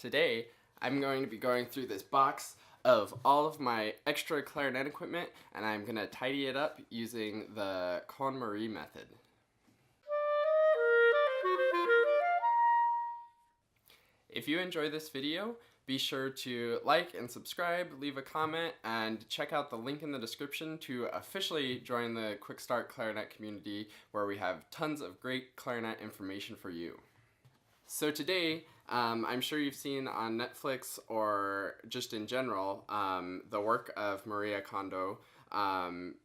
Today, I'm going to be going through this box of all of my extra clarinet equipment, and I'm going to tidy it up using the Konmari method. If you enjoy this video, be sure to like and subscribe, leave a comment, and check out the link in the description to officially join the Quick Start Clarinet community, where we have tons of great clarinet information for you. So today, I'm sure you've seen on Netflix or just in general the work of Marie Kondo.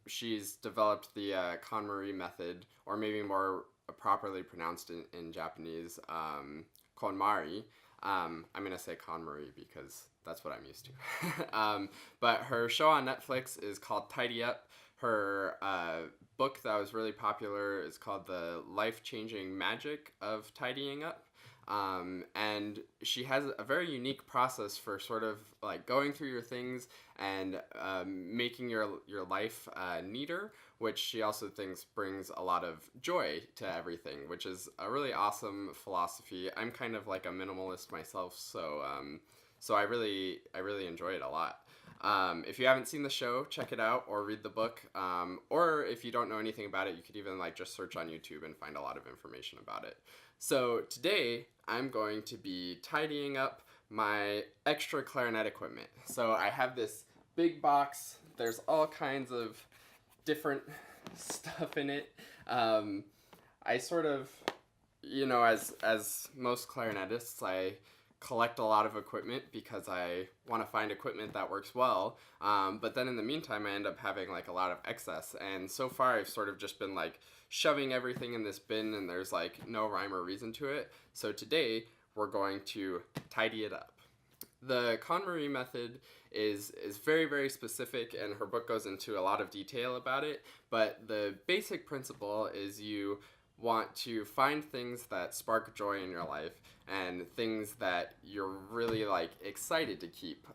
She's developed the Konmari method, or maybe more properly pronounced in Japanese, Konmari. I'm going to say Konmari because that's what I'm used to. But her show on Netflix is called Tidy Up. Her book that was really popular is called The Life-Changing Magic of Tidying Up. And she has a very unique process for sort of like going through your things and making your life neater, which she also thinks brings a lot of joy to everything, which is a really awesome philosophy. I'm kind of like a minimalist myself, so I really enjoy it a lot. If you haven't seen the show, check it out or read the book. Or if you don't know anything about it, you could even like just search on YouTube and find a lot of information about it. So today I'm going to be tidying up my extra clarinet equipment. So I have this big box. There's all kinds of different stuff in it. I sort of, you know, as most clarinetists, I collect a lot of equipment because I want to find equipment that works well, but then in the meantime I end up having like a lot of excess, and so far I've sort of just been like shoving everything in this bin, and there's like no rhyme or reason to it. So today we're going to tidy it up. The Konmari method is very, very specific, and her book goes into a lot of detail about it, but the basic principle is you want to find things that spark joy in your life and things that you're really like excited to keep.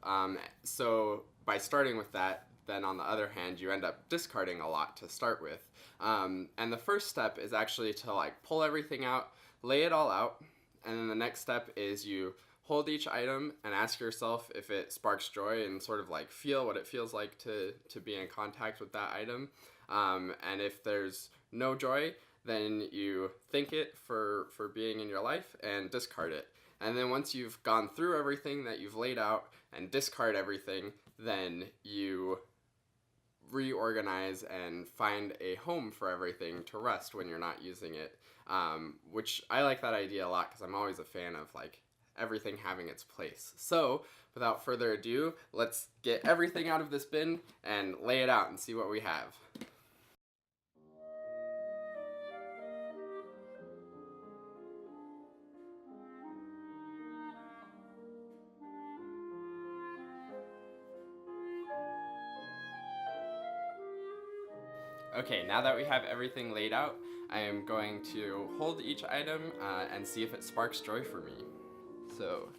So by starting with that, then on the other hand, you end up discarding a lot to start with. And the first step is actually to like pull everything out, lay it all out, and then the next step is you hold each item and ask yourself if it sparks joy and sort of like feel what it feels like to be in contact with that item. And if there's no joy, then you thank it for being in your life and discard it. And then once you've gone through everything that you've laid out and discard everything, then you reorganize and find a home for everything to rest when you're not using it, which I like that idea a lot because I'm always a fan of like everything having its place. So without further ado, let's get everything out of this bin and lay it out and see what we have. Okay, now that we have everything laid out, I am going to hold each item and see if it sparks joy for me. So,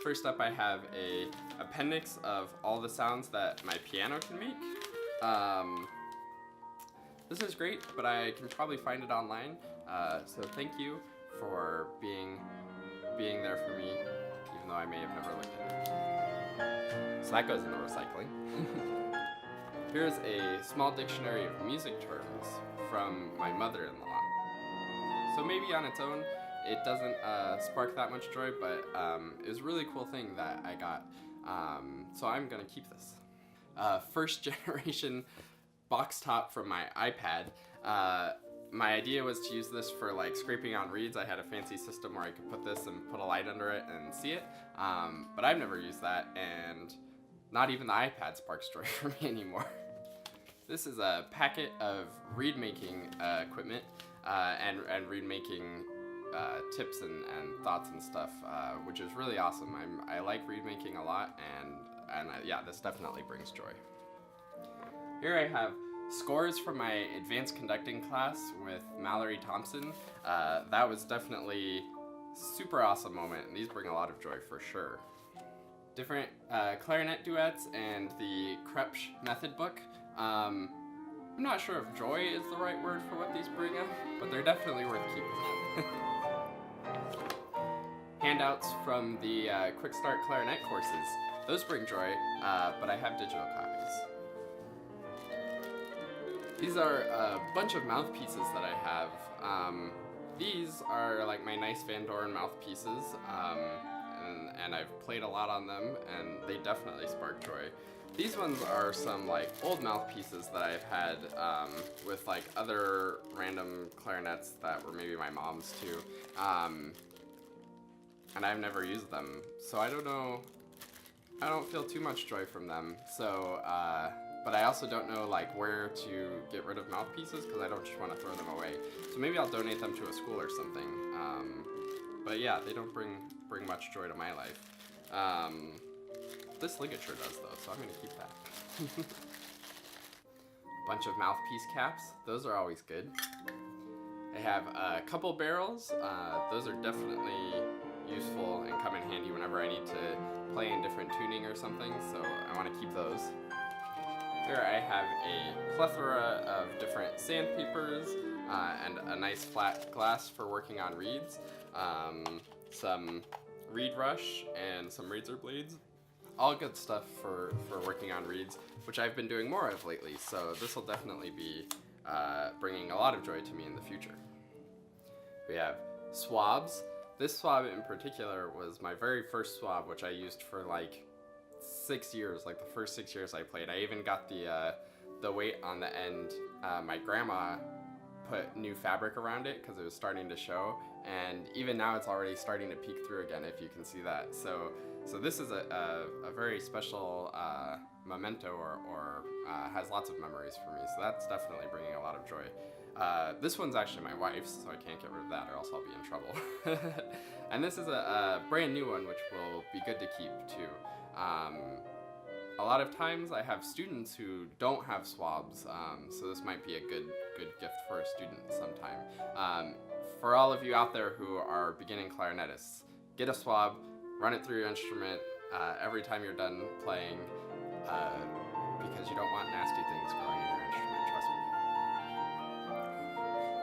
first up I have a appendix of all the sounds that my piano can make. This is great, but I can probably find it online, so thank you for being there for me, even though I may have never looked at it. So that goes in the recycling. Here's a small dictionary of music terms from my mother-in-law. So maybe on its own, it doesn't spark that much joy, but it was a really cool thing that I got. So I'm gonna keep this. First generation box top from my iPad. My idea was to use this for like scraping on reeds. I had a fancy system where I could put this and put a light under it and see it, but I've never used that, and not even the iPad sparks joy for me anymore. This is a packet of reed making equipment and reed making tips and thoughts and stuff, which is really awesome. I like reed making a lot, and yeah, this definitely brings joy. Here I have scores from my advanced conducting class with Marie Kondo. That was definitely a super awesome moment, and these bring a lot of joy for sure. Different clarinet duets and the Krebs method book. I'm not sure if joy is the right word for what these bring up, but they're definitely worth keeping. handouts from the Quick Start Clarinet courses. Those bring joy, but I have digital copies. These are a bunch of mouthpieces that I have. These are like my nice Van Doren mouthpieces, and I've played a lot on them, and they definitely spark joy. These ones are some like old mouthpieces that I've had with like other random clarinets that were maybe my mom's too, and I've never used them, so I don't know. I don't feel too much joy from them. So, but I also don't know like where to get rid of mouthpieces because I don't just want to throw them away. So maybe I'll donate them to a school or something. But yeah, they don't bring much joy to my life. This ligature does though, so I'm gonna keep that. Bunch of mouthpiece caps. Those are always good. I have a couple barrels. Those are definitely useful and come in handy whenever I need to play in different tuning or something, so I want to keep those. Here I have a plethora of different sandpapers and a nice flat glass for working on reeds, some reed rush and some razor blades. All good stuff for working on reeds, which I've been doing more of lately, so this will definitely be bringing a lot of joy to me in the future. We have swabs. This swab in particular was my very first swab, which I used for like 6 years, like the first 6 years I played. I even got the weight on the end. My grandma put new fabric around it because it was starting to show, and even now it's already starting to peek through again, if you can see that. So this is a very special memento, or has lots of memories for me, so that's definitely bringing a lot of joy. This one's actually my wife's, so I can't get rid of that or else I'll be in trouble. And this is a brand new one, which will be good to keep too. A lot of times I have students who don't have swabs, so this might be a good gift for a student sometime. For all of you out there who are beginning clarinetists, get a swab, run it through your instrument every time you're done playing, because you don't want nasty things growing in your instrument, trust me.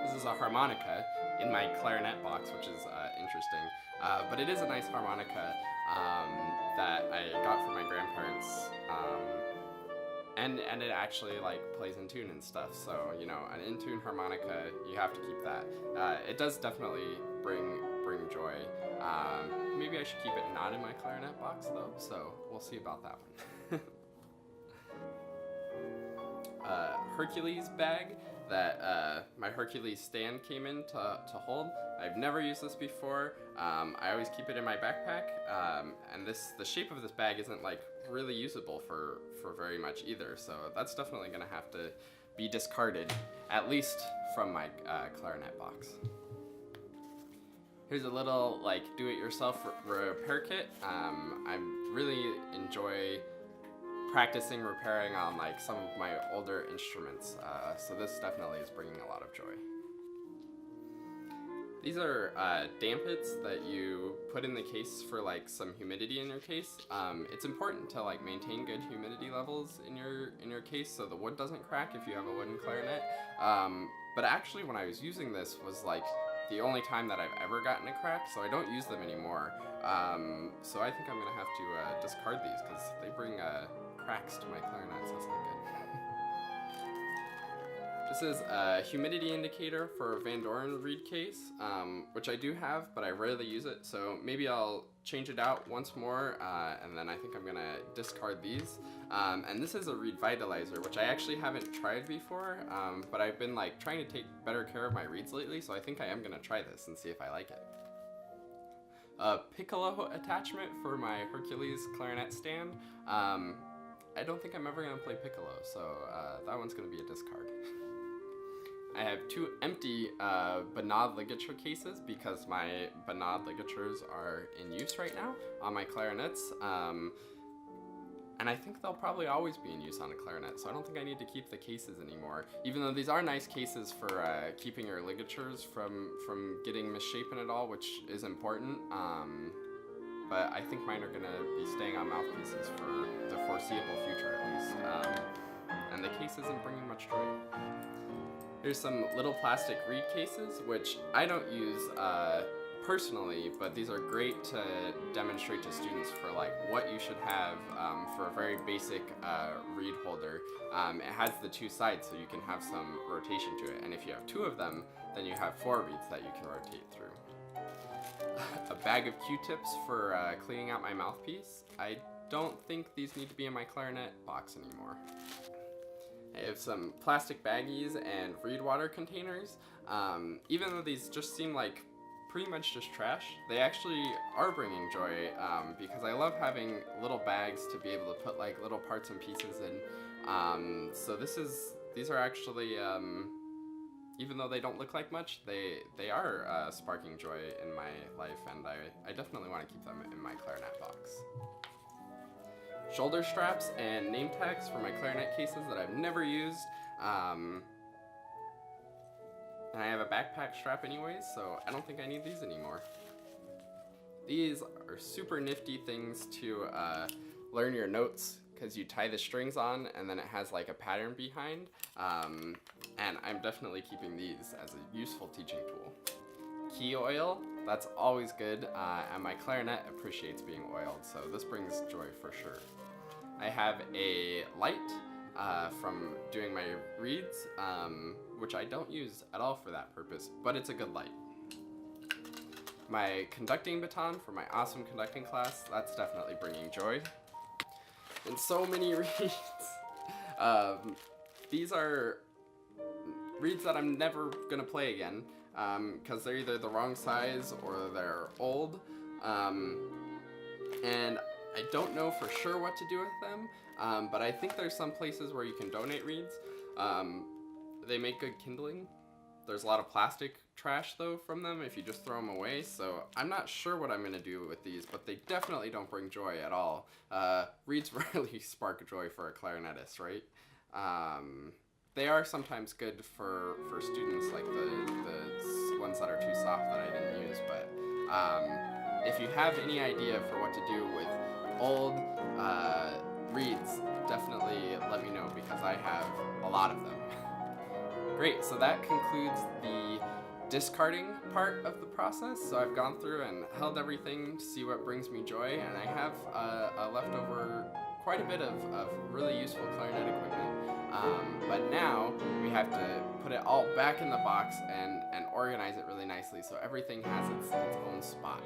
This is a harmonica in my clarinet box, which is interesting, but it is a nice harmonica that I got from my grandparents, and it actually like plays in tune and stuff, so you know, an in-tune harmonica, you have to keep that. It does definitely bring joy. Maybe I should keep it not in my clarinet box though, so we'll see about that one. Hercules bag that my Hercules stand came in to hold. I've never used this before. I always keep it in my backpack, and the shape of this bag isn't like really usable for very much either, so that's definitely gonna have to be discarded, at least from my clarinet box. Here's a little like do-it-yourself repair kit. I really enjoy practicing repairing on like some of my older instruments, so this definitely is bringing a lot of joy. These are dampits that you put in the case for like some humidity in your case. It's important to like maintain good humidity levels in your case so the wood doesn't crack if you have a wooden clarinet. But actually when I was using this was like the only time that I've ever gotten a crack, so I don't use them anymore. So I think I'm gonna have to discard these because they bring cracks to my clarinets. That's not good. This is a humidity indicator for a Van Doren reed case, which I do have, but I rarely use it, so maybe I'll change it out once more, and then I think I'm gonna discard these. And this is a reed vitalizer, which I actually haven't tried before, but I've been like trying to take better care of my reeds lately, so I think I am gonna try this and see if I like it. A piccolo attachment for my Hercules clarinet stand. I don't think I'm ever gonna play piccolo, so that one's gonna be a discard. I have two empty Baton ligature cases because my Baton ligatures are in use right now on my clarinets, and I think they'll probably always be in use on a clarinet, so I don't think I need to keep the cases anymore, even though these are nice cases for keeping your ligatures from getting misshapen at all, which is important, but I think mine are going to be staying on mouthpieces for the foreseeable future at least, and the case isn't bringing much joy. Here's some little plastic reed cases, which I don't use personally, but these are great to demonstrate to students for like what you should have for a very basic reed holder. It has the two sides, so you can have some rotation to it, and if you have two of them, then you have four reeds that you can rotate through. A bag of Q-tips for cleaning out my mouthpiece. I don't think these need to be in my clarinet box anymore. I have some plastic baggies and reed water containers. Even though these just seem like pretty much just trash, they actually are bringing joy because I love having little bags to be able to put like little parts and pieces in. So these are actually, even though they don't look like much, they are sparking joy in my life, and I definitely want to keep them in my clarinet box. Shoulder straps and name tags for my clarinet cases that I've never used. And I have a backpack strap anyways, so I don't think I need these anymore. These are super nifty things to learn your notes, because you tie the strings on and then it has like a pattern behind. And I'm definitely keeping these as a useful teaching tool. Key oil, that's always good, and my clarinet appreciates being oiled, so this brings joy for sure. I have a light from doing my reeds, which I don't use at all for that purpose, but it's a good light. My conducting baton for my awesome conducting class, that's definitely bringing joy. And so many reeds. These are reeds that I'm never gonna play again, because they're either the wrong size or they're old, and I don't know for sure what to do with them, but I think there's some places where you can donate reeds. They make good kindling. There's a lot of plastic trash though from them if you just throw them away, so I'm not sure what I'm gonna do with these, but they definitely don't bring joy at all. Reeds really spark joy for a clarinetist, right? They are sometimes good for students, like the ones that are too soft that I didn't use, but if you have any idea for what to do with old reeds, definitely let me know, because I have a lot of them. Great, so that concludes the discarding part of the process. So I've gone through and held everything to see what brings me joy, and I have leftover quite a bit of really useful clarinet equipment. But now we have to put it all back in the box and organize it really nicely so everything has its own spot.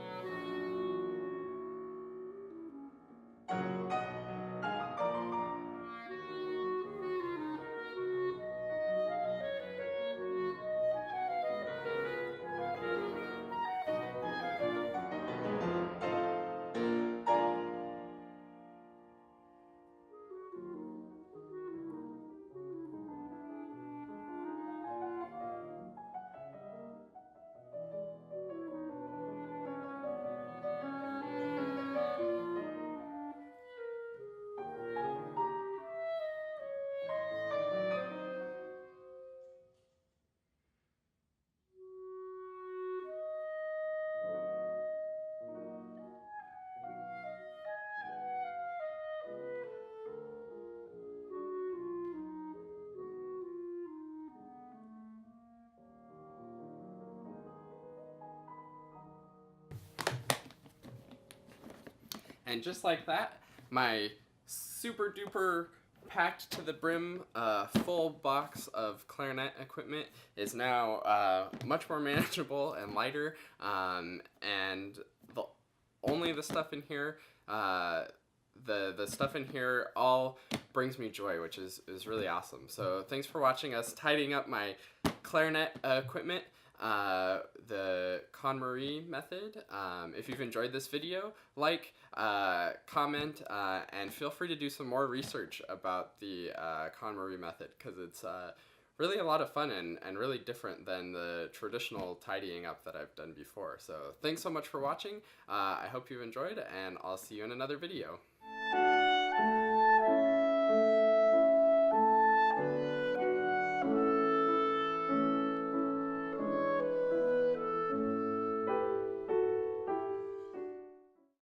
And just like that, my super duper packed to the brim full box of clarinet equipment is now much more manageable and lighter, and only the stuff in here, the stuff in here all brings me joy, which is really awesome. So thanks for watching us tidying up my clarinet equipment, the Konmari method. If you've enjoyed this video, like, comment, and feel free to do some more research about the Konmari method, because it's really a lot of fun and really different than the traditional tidying up that I've done before. So thanks so much for watching. I hope you've enjoyed, and I'll see you in another video.